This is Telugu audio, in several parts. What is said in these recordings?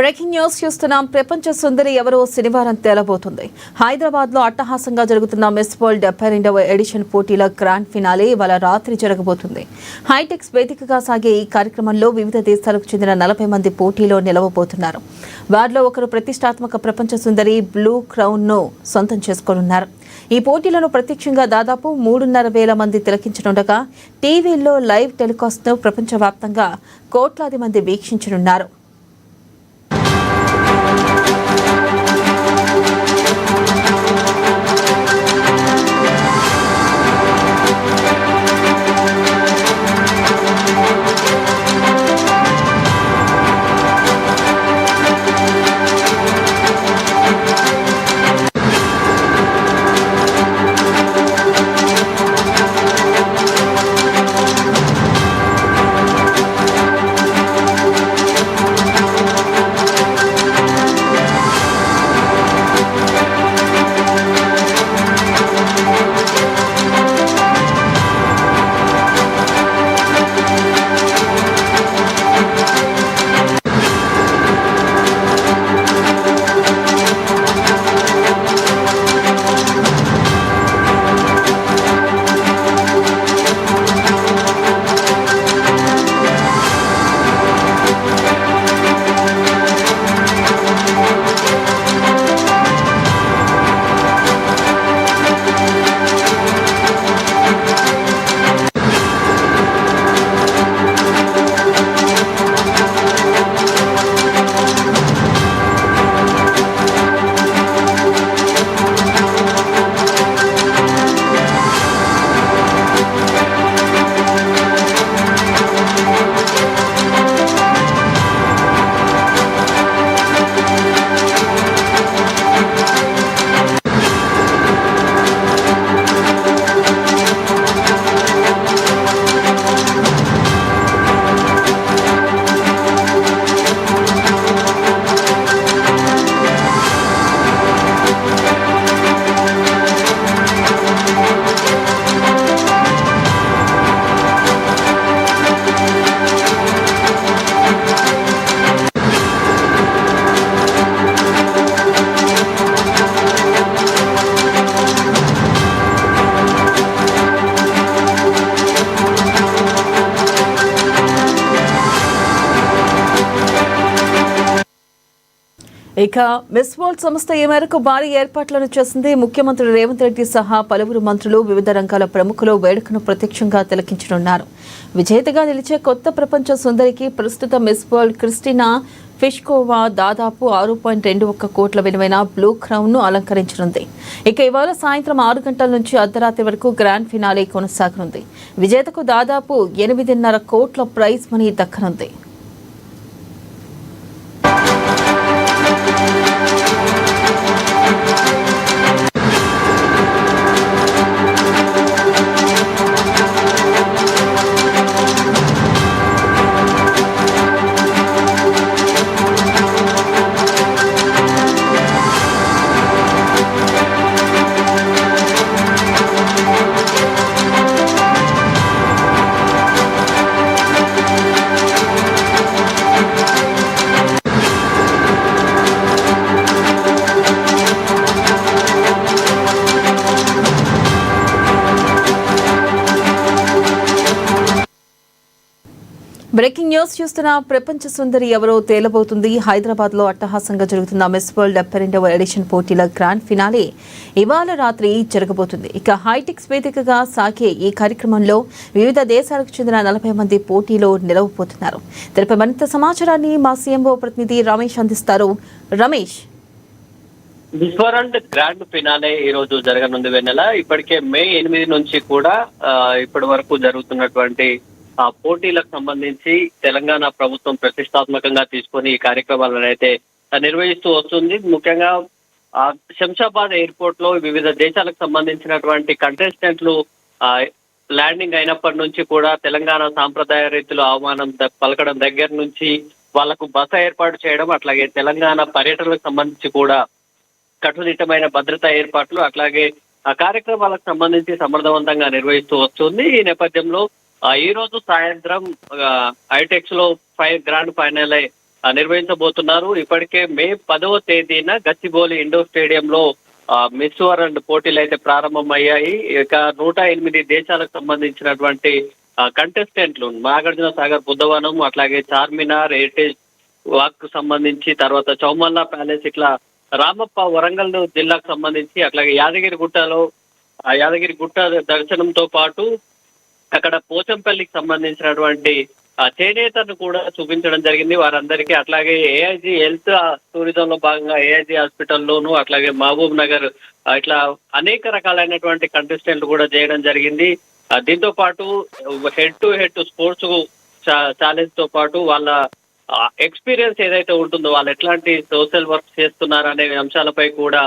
బ్రేకింగ్ న్యూస్ చూస్తున్నాం. ప్రపంచ సుందరి ఎవరో శనివారం తేలబోతుంది. హైదరాబాద్ లో అట్టహాసంగా జరుగుతున్న మిస్ వరల్డ్ 72వ ఎడిషన్ పోటీల గ్రాండ్ ఫినాలే ఇవాళ రాత్రి జరగబోతుంది. హైటెక్స్ వేదికగా సాగే ఈ కార్యక్రమంలో వివిధ దేశాలకు చెందిన 40 మంది పోటీలో నిలవబోతున్నారు. వారిలో ఒకరు ప్రతిష్టాత్మక ప్రపంచ సుందరి బ్లూ క్రౌన్ ను సొంతం చేసుకోనున్నారు. ఈ పోటీలను ప్రత్యక్షంగా దాదాపు 3,500 మంది తిలకించనుండగా టీవీల్లో లైవ్ టెలికాస్ట్ ను ప్రపంచవ్యాప్తంగా కోట్లాది మంది వీక్షించనున్నారు. ఇక మిస్ వరల్డ్ సంస్థ ఈ మేరకు భారీ ఏర్పాట్లను చేసింది. ముఖ్యమంత్రి రేవంత్ రెడ్డి సహా పలువురు మంత్రులు, వివిధ రంగాల ప్రముఖులు వేడుకను ప్రత్యక్షంగా తిలకించనున్నారు. విజేతగా నిలిచే కొత్త ప్రపంచ సుందరికి ప్రస్తుత మిస్ వరల్డ్ క్రిస్టినా ఫిష్కోవా దాదాపు 6.21 కోట్ల విలువైన బ్లూ క్రౌన్ ను అలంకరించనుంది. ఇక ఇవాళ సాయంత్రం 6 గంటల నుంచి అర్ధరాత్రి వరకు గ్రాండ్ ఫినాలే కొనసాగనుంది. విజేతకు దాదాపు 8.5 కోట్ల ప్రైజ్ మనీ దక్కనుంది. బ్రేకింగ్ న్యూస్ చూస్తున్న ప్రపంచ సుందరి ఎవరో తేలబోతుంది. హైదరాబాద్ లో అట్టహాసంగా జరుగుతున్న మిస్ వరల్డ్ 72వ ఎడిషన్ పోటీల గ్రాండ్ ఫినాలే ఇవాళ రాత్రి జరగబోతుంది. ఇక హైటెక్స్ వేదికగా సాగే ఈ కార్యక్రమంలో వివిధ దేశాలకు చెందిన 40 మంది పోటీలో నిలవబోతున్నారు. దీనిపై మరింత సమాచారాన్ని మా సీఎంఓ ప్రతినిధి రమేష్ అందిస్తారు. Ramesh, miss world grand finale ఈ రోజు జరగనుంది. వెన్నెల ఇప్పటికే మే 8 నుంచి కూడా ఇప్పటి వరకు జరుగుతున్నటువంటి పోటీలకు సంబంధించి తెలంగాణ ప్రభుత్వం ప్రతిష్టాత్మకంగా తీసుకొని ఈ కార్యక్రమాలను అయితే నిర్వహిస్తూ వస్తుంది. ముఖ్యంగా శంషాబాద్ ఎయిర్పోర్ట్ లో వివిధ దేశాలకు సంబంధించినటువంటి కంటెస్టెంట్లు ల్యాండింగ్ అయినప్పటి నుంచి కూడా తెలంగాణ సాంప్రదాయ రీతిలో ఆహ్వానం పలకడం దగ్గర నుంచి వాళ్లకు బస ఏర్పాటు చేయడం, అట్లాగే తెలంగాణ పర్యటనకు సంబంధించి కూడా కట్టుదిట్టమైన భద్రతా ఏర్పాట్లు, అట్లాగే ఆ కార్యక్రమాలకు సంబంధించి సమర్థవంతంగా నిర్వహిస్తూ వస్తుంది. ఈ నేపథ్యంలో ఈ రోజు సాయంత్రం హైటెక్స్ లో గ్రాండ్ ఫైనల్ నిర్వహించబోతున్నారు. ఇప్పటికే మే 10వ తేదీన గచ్చిబౌలి ఇండోర్ స్టేడియంలో మిస్ వరల్డ్ పోటీలు అయితే ప్రారంభమయ్యాయి. ఇక 108 దేశాలకు సంబంధించినటువంటి కంటెస్టెంట్లు నాగార్జున సాగర్ బుద్ధవనం, అట్లాగే చార్మినార్, హెరిటేజ్ వాక్ సంబంధించి, తర్వాత చౌమల్లా ప్యాలెస్, ఇట్లా రామప్ప వరంగల్ జిల్లాకు సంబంధించి, అట్లాగే యాదగిరి గుట్ట దర్శనంతో పాటు అక్కడ పోచంపల్లికి సంబంధించినటువంటి చేనేతను కూడా చూపించడం జరిగింది వారందరికీ. అట్లాగే ఏఐజీ హెల్త్ టూరిజం లో భాగంగా ఏఐజీ హాస్పిటల్లోను, అట్లాగే మహబూబ్ నగర్, ఇట్లా అనేక రకాలైనటువంటి కంటెస్టెంట్లు కూడా చేయడం జరిగింది. దీంతో పాటు head to head sports challenge తో పాటు వాళ్ళ ఎక్స్పీరియన్స్ ఏదైతే ఉంటుందో, వాళ్ళు ఎట్లాంటి సోషల్ వర్క్ చేస్తున్నారు అనే అంశాలపై కూడా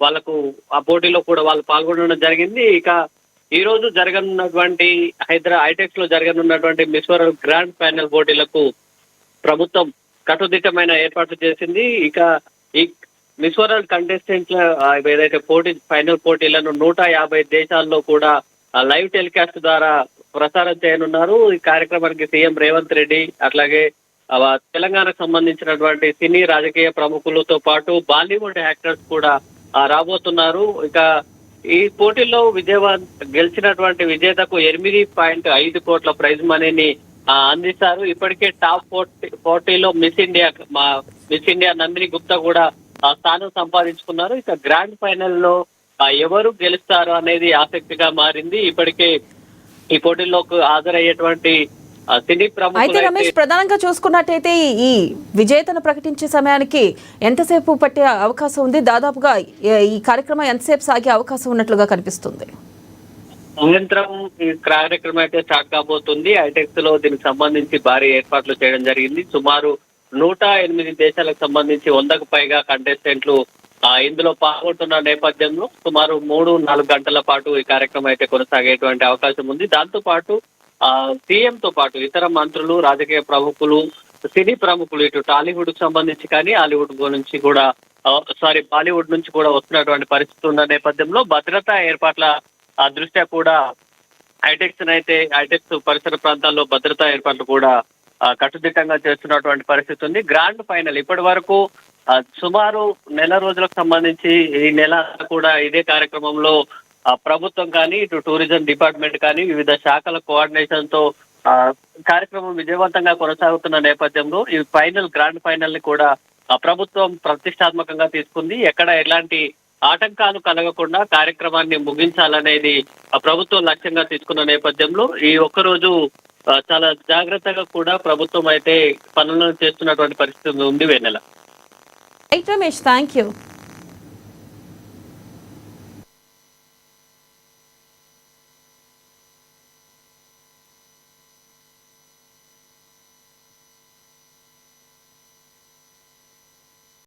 వాళ్ళకు ఆ పోటీలో కూడా వాళ్ళు పాల్గొనడం జరిగింది. ఇక ఈ రోజు జరగనున్నటువంటి హైటెక్స్ లో జరగనున్నటువంటి మిస్ వరల్డ్ గ్రాండ్ ఫైనల్ పోటీలకు ప్రభుత్వం కట్టుదిట్టమైన ఏర్పాట్లు చేసింది. ఇక ఈ మిస్ వరల్డ్ కంటెస్టెంట్ల ఏదైతే ఫైనల్ పోటీలను 150 దేశాల్లో కూడా లైవ్ టెలికాస్ట్ ద్వారా ప్రసారం చేయనున్నారు. ఈ కార్యక్రమానికి సీఎం రేవంత్ రెడ్డి, అట్లాగే తెలంగాణకు సంబంధించినటువంటి సినీ రాజకీయ ప్రముఖులతో పాటు బాలీవుడ్ యాక్టర్స్ కూడా రాబోతున్నారు. ఇక ఈ పోటీల్లో గెలిచినటువంటి విజేతకు 8.5 కోట్ల ప్రైజ్ మనీని అందిస్తారు. ఇప్పటికే టాప్ 40లో మిస్ ఇండియా నందిని గుప్తా కూడా స్థానం సంపాదించుకున్నారు. ఇక గ్రాండ్ ఫైనల్ లో ఎవరు గెలుస్తారు అనేది ఆసక్తిగా మారింది. ఇప్పటికే ఈ పోటీల్లోకి హాజరయ్యేటువంటి సినీ అయితే ప్రముఖులు రమేష్, ప్రధానంగా చూసుకున్నట్టయితే ఈ విజేతను ప్రకటించే సమయానికి ఎంతసేపు పట్టే అవకాశం ఉంది? దాదాపుగా ఈ కార్యక్రమం ఎంతసేపు సాగే అవకాశం ఉన్నట్లుగా కనిపిస్తుంది? సాయంత్రం ఈ కార్యక్రమం అయితే స్టార్ట్ కాబోతుంది. హైటెక్స్ లో దీనికి సంబంధించి భారీ ఏర్పాట్లు చేయడం జరిగింది. సుమారు 108 దేశాలకు సంబంధించి 100కు పైగా కంటెస్టెంట్లు ఇందులో పాల్గొంటున్న నేపథ్యంలో సుమారు 3-4 గంటల పాటు ఈ కార్యక్రమం అయితే కొనసాగేటువంటి అవకాశం ఉంది. దాంతో పాటు సీఎం తో పాటు ఇతర మంత్రులు, రాజకీయ ప్రముఖులు, సినీ ప్రముఖులు, ఇటు టాలీవుడ్ కు సంబంధించి కానీ హాలీవుడ్ నుంచి కూడా బాలీవుడ్ నుంచి కూడా వస్తున్నటువంటి పరిస్థితి ఉన్న నేపథ్యంలో భద్రతా ఏర్పాట్ల దృష్ట్యా కూడా హైటెక్స్ పరిసర ప్రాంతాల్లో భద్రతా ఏర్పాట్లు కూడా కట్టుదిట్టంగా చేస్తున్నటువంటి పరిస్థితి ఉంది. గ్రాండ్ ఫైనల్ ఇప్పటి వరకు సుమారు నెల రోజులకు సంబంధించి ఈ నెల కూడా ఇదే కార్యక్రమంలో ప్రభుత్వం కానీ, ఇటు టూరిజం డిపార్ట్మెంట్ కానీ వివిధ శాఖల కోఆర్డినేషన్ తో కార్యక్రమం విజయవంతంగా కొనసాగుతున్న నేపథ్యంలో ఈ గ్రాండ్ ఫైనల్ ని కూడా ప్రభుత్వం ప్రతిష్టాత్మకంగా తీసుకుంది. ఎక్కడ ఎలాంటి ఆటంకాలు కలగకుండా కార్యక్రమాన్ని ముగించాలనేది ప్రభుత్వం లక్ష్యంగా తీసుకున్న నేపథ్యంలో ఈ ఒక్కరోజు చాలా జాగ్రత్తగా కూడా ప్రభుత్వం అయితే పనులను చేస్తున్నటువంటి పరిస్థితి ఉంది. Vennela. Right Ramesh, thank you.